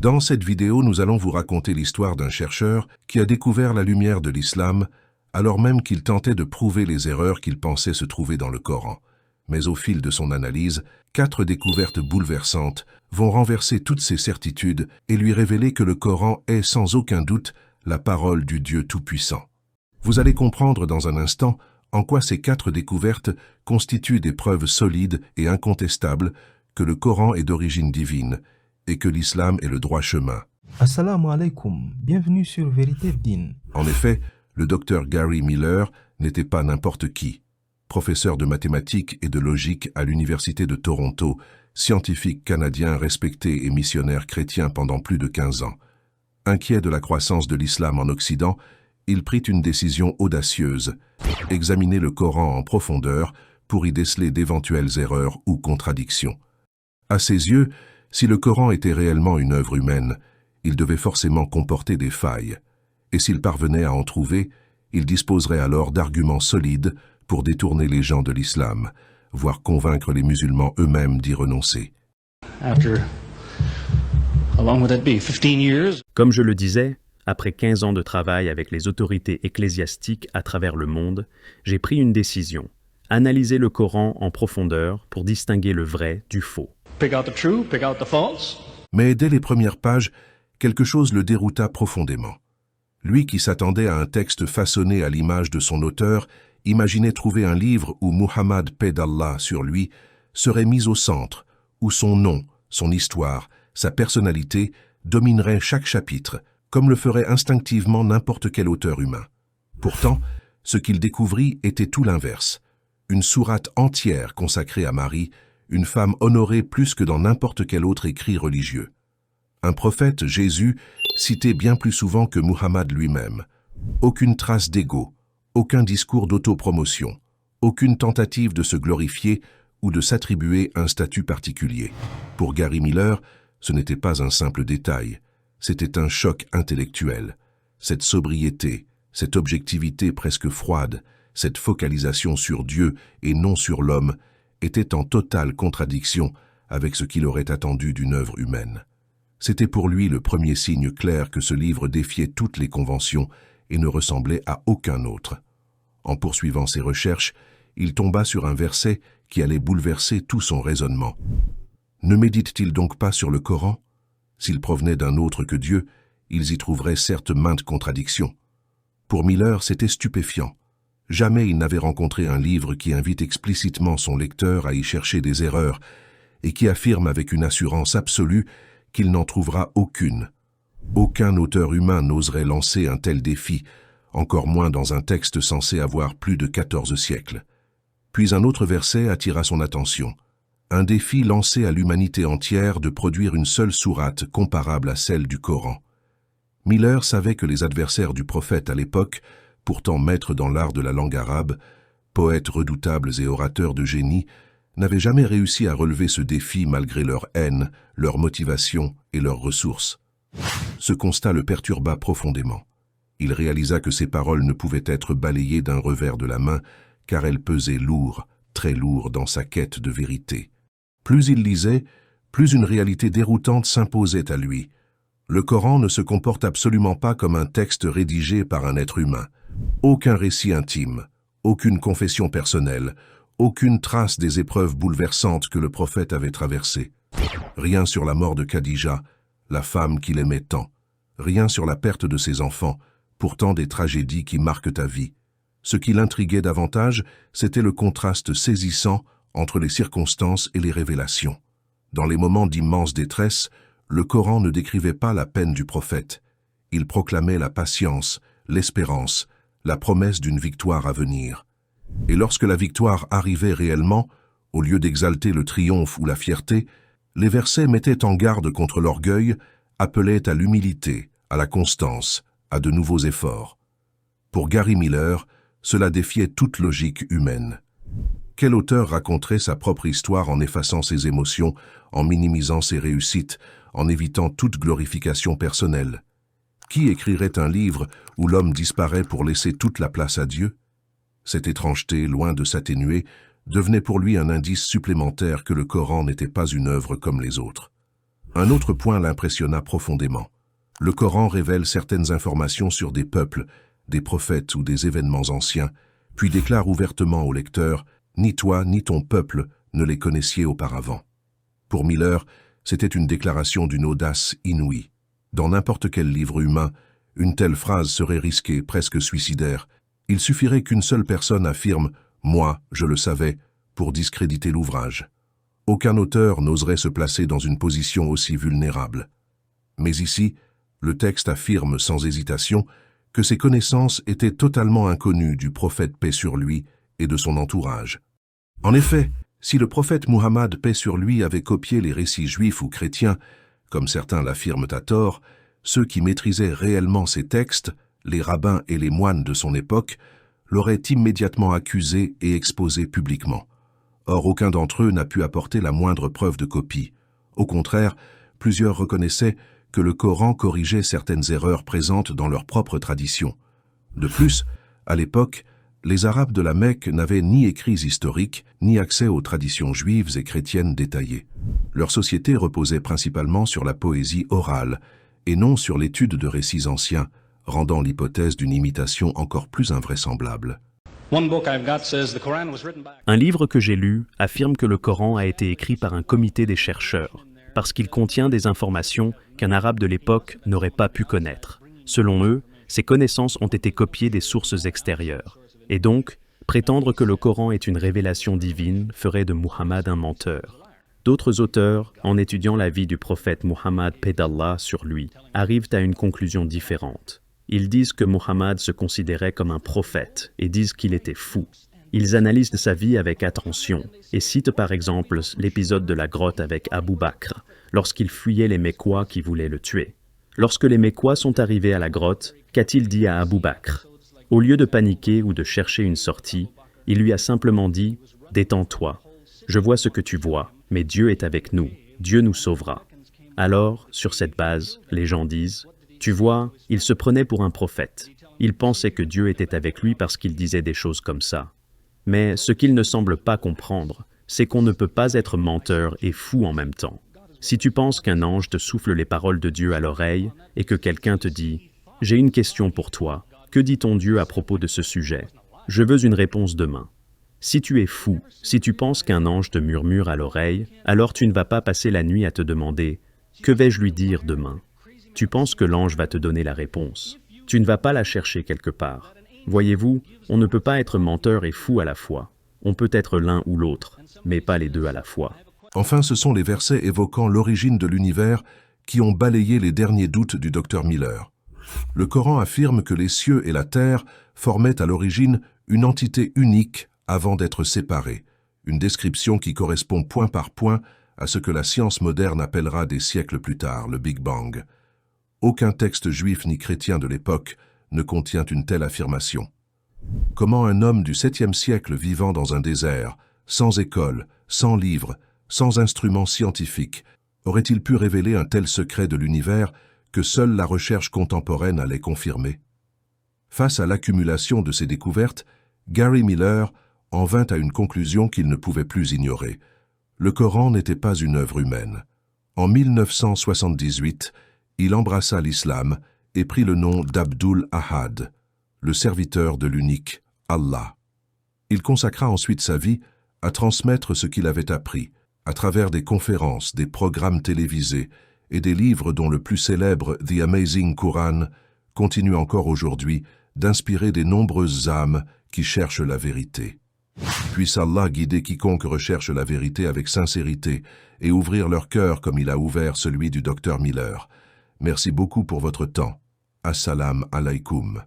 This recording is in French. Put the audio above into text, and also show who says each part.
Speaker 1: Dans cette vidéo, nous allons vous raconter l'histoire d'un chercheur qui a découvert la lumière de l'islam alors même qu'il tentait de prouver les erreurs qu'il pensait se trouver dans le Coran. Mais au fil de son analyse, 4 découvertes bouleversantes vont renverser toutes ses certitudes et lui révéler que le Coran est sans aucun doute la parole du Dieu Tout-Puissant. Vous allez comprendre dans un instant en quoi ces 4 découvertes constituent des preuves solides et incontestables que le Coran est d'origine divine et que l'islam est le droit chemin.
Speaker 2: Assalamu alaikum, bienvenue sur Vérité Din.
Speaker 1: En effet, le docteur Gary Miller n'était pas n'importe qui. Professeur de mathématiques et de logique à l'Université de Toronto, scientifique canadien respecté et missionnaire chrétien pendant plus de 15 ans. Inquiet de la croissance de l'islam en Occident, il prit une décision audacieuse, examiner le Coran en profondeur pour y déceler d'éventuelles erreurs ou contradictions. À ses yeux, si le Coran était réellement une œuvre humaine, il devait forcément comporter des failles. Et s'il parvenait à en trouver, il disposerait alors d'arguments solides pour détourner les gens de l'islam, voire convaincre les musulmans eux-mêmes d'y renoncer.
Speaker 3: Comme je le disais, après 15 ans de travail avec les autorités ecclésiastiques à travers le monde, j'ai pris une décision, analyser le Coran en profondeur pour distinguer le vrai du faux.
Speaker 1: Mais dès les premières pages, quelque chose le dérouta profondément. Lui qui s'attendait à un texte façonné à l'image de son auteur, imaginait trouver un livre où Muhammad, paix d'Allah sur lui, serait mis au centre, où son nom, son histoire, sa personnalité domineraient chaque chapitre, comme le ferait instinctivement n'importe quel auteur humain. Pourtant, ce qu'il découvrit était tout l'inverse. Une sourate entière consacrée à Marie, une femme honorée plus que dans n'importe quel autre écrit religieux. Un prophète, Jésus, cité bien plus souvent que Muhammad lui-même. Aucune trace d'ego, aucun discours d'autopromotion, aucune tentative de se glorifier ou de s'attribuer un statut particulier. Pour Gary Miller, ce n'était pas un simple détail, c'était un choc intellectuel. Cette sobriété, cette objectivité presque froide, cette focalisation sur Dieu et non sur l'homme, était en totale contradiction avec ce qu'il aurait attendu d'une œuvre humaine. C'était pour lui le premier signe clair que ce livre défiait toutes les conventions et ne ressemblait à aucun autre. En poursuivant ses recherches, il tomba sur un verset qui allait bouleverser tout son raisonnement. Ne médite-t-il donc pas sur le Coran? S'il provenait d'un autre que Dieu, ils y trouveraient certes maintes contradictions. Pour Miller, c'était stupéfiant. Jamais il n'avait rencontré un livre qui invite explicitement son lecteur à y chercher des erreurs et qui affirme avec une assurance absolue qu'il n'en trouvera aucune. Aucun auteur humain n'oserait lancer un tel défi, encore moins dans un texte censé avoir plus de 14 siècles. Puis un autre verset attira son attention. Un défi lancé à l'humanité entière de produire une seule sourate comparable à celle du Coran. Miller savait que les adversaires du prophète à l'époque, pourtant maîtres dans l'art de la langue arabe, poètes redoutables et orateurs de génie, n'avaient jamais réussi à relever ce défi malgré leur haine, leur motivation et leurs ressources. Ce constat le perturba profondément. Il réalisa que ses paroles ne pouvaient être balayées d'un revers de la main, car elles pesaient lourd, très lourd dans sa quête de vérité. Plus il lisait, plus une réalité déroutante s'imposait à lui. Le Coran ne se comporte absolument pas comme un texte rédigé par un être humain. Aucun récit intime, aucune confession personnelle, aucune trace des épreuves bouleversantes que le prophète avait traversées. Rien sur la mort de Khadija, la femme qu'il aimait tant. Rien sur la perte de ses enfants, pourtant des tragédies qui marquent ta vie. Ce qui l'intriguait davantage, c'était le contraste saisissant entre les circonstances et les révélations. Dans les moments d'immense détresse, le Coran ne décrivait pas la peine du prophète. Il proclamait la patience, l'espérance, la promesse d'une victoire à venir. Et lorsque la victoire arrivait réellement, au lieu d'exalter le triomphe ou la fierté, les versets mettaient en garde contre l'orgueil, appelaient à l'humilité, à la constance, à de nouveaux efforts. Pour Gary Miller, cela défiait toute logique humaine. Quel auteur raconterait sa propre histoire en effaçant ses émotions, en minimisant ses réussites, en évitant toute glorification personnelle? Qui écrirait un livre où l'homme disparaît pour laisser toute la place à Dieu? Cette étrangeté, loin de s'atténuer, devenait pour lui un indice supplémentaire que le Coran n'était pas une œuvre comme les autres. Un autre point l'impressionna profondément. Le Coran révèle certaines informations sur des peuples, des prophètes ou des événements anciens, puis déclare ouvertement au lecteur « Ni toi ni ton peuple ne les connaissiez auparavant ». Pour Miller, c'était une déclaration d'une audace inouïe. Dans n'importe quel livre humain, une telle phrase serait risquée, presque suicidaire. Il suffirait qu'une seule personne affirme « Moi, je le savais » pour discréditer l'ouvrage. Aucun auteur n'oserait se placer dans une position aussi vulnérable. Mais ici, le texte affirme sans hésitation que ces connaissances étaient totalement inconnues du prophète paix sur lui et de son entourage. En effet, si le prophète Muhammad paix sur lui avait copié les récits juifs ou chrétiens, comme certains l'affirment à tort, ceux qui maîtrisaient réellement ces textes, les rabbins et les moines de son époque, l'auraient immédiatement accusé et exposé publiquement. Or, aucun d'entre eux n'a pu apporter la moindre preuve de copie. Au contraire, plusieurs reconnaissaient que le Coran corrigeait certaines erreurs présentes dans leur propre tradition. De plus, à l'époque, les Arabes de la Mecque n'avaient ni écrits historiques, ni accès aux traditions juives et chrétiennes détaillées. Leur société reposait principalement sur la poésie orale, et non sur l'étude de récits anciens, rendant l'hypothèse d'une imitation encore plus invraisemblable.
Speaker 3: Un livre que j'ai lu affirme que le Coran a été écrit par un comité des chercheurs, parce qu'il contient des informations qu'un arabe de l'époque n'aurait pas pu connaître. Selon eux, ces connaissances ont été copiées des sources extérieures. Et donc, prétendre que le Coran est une révélation divine ferait de Muhammad un menteur. D'autres auteurs, en étudiant la vie du prophète Muhammad paix d'Allah sur lui, arrivent à une conclusion différente. Ils disent que Muhammad se considérait comme un prophète et disent qu'il était fou. Ils analysent sa vie avec attention et citent par exemple l'épisode de la grotte avec Abu Bakr, lorsqu'il fuyait les Mécois qui voulaient le tuer. Lorsque les Mécois sont arrivés à la grotte, qu'a-t-il dit à Abu Bakr? Au lieu de paniquer ou de chercher une sortie, il lui a simplement dit « Détends-toi, je vois ce que tu vois, mais Dieu est avec nous, Dieu nous sauvera. » Alors, sur cette base, les gens disent « Tu vois, il se prenait pour un prophète. Il pensait que Dieu était avec lui parce qu'il disait des choses comme ça. » Mais ce qu'il ne semble pas comprendre, c'est qu'on ne peut pas être menteur et fou en même temps. Si tu penses qu'un ange te souffle les paroles de Dieu à l'oreille et que quelqu'un te dit « J'ai une question pour toi, que dit ton Dieu à propos de ce sujet? Je veux une réponse demain. » Si tu es fou, si tu penses qu'un ange te murmure à l'oreille, alors tu ne vas pas passer la nuit à te demander « Que vais-je lui dire demain ?» Tu penses que l'ange va te donner la réponse. Tu ne vas pas la chercher quelque part. Voyez-vous, on ne peut pas être menteur et fou à la fois. On peut être l'un ou l'autre, mais pas les deux à la fois.
Speaker 1: Enfin, ce sont les versets évoquant l'origine de l'univers qui ont balayé les derniers doutes du Dr Miller. Le Coran affirme que les cieux et la terre formaient à l'origine une entité unique avant d'être séparés, une description qui correspond point par point à ce que la science moderne appellera des siècles plus tard, le Big Bang. Aucun texte juif ni chrétien de l'époque ne contient une telle affirmation. Comment un homme du 7e siècle vivant dans un désert, sans école, sans livre, sans instruments scientifiques, aurait-il pu révéler un tel secret de l'univers que seule la recherche contemporaine allait confirmer? Face à l'accumulation de ces découvertes, Gary Miller en vint à une conclusion qu'il ne pouvait plus ignorer. Le Coran n'était pas une œuvre humaine. En 1978, il embrassa l'islam et prit le nom d'Abdul Ahad, le serviteur de l'unique Allah. Il consacra ensuite sa vie à transmettre ce qu'il avait appris, à travers des conférences, des programmes télévisés et des livres dont le plus célèbre, The Amazing Quran, continue encore aujourd'hui d'inspirer des nombreuses âmes qui cherchent la vérité. Puisse Allah guider quiconque recherche la vérité avec sincérité et ouvrir leur cœur comme il a ouvert celui du Dr Miller. Merci beaucoup pour votre temps. Assalamu alaikum.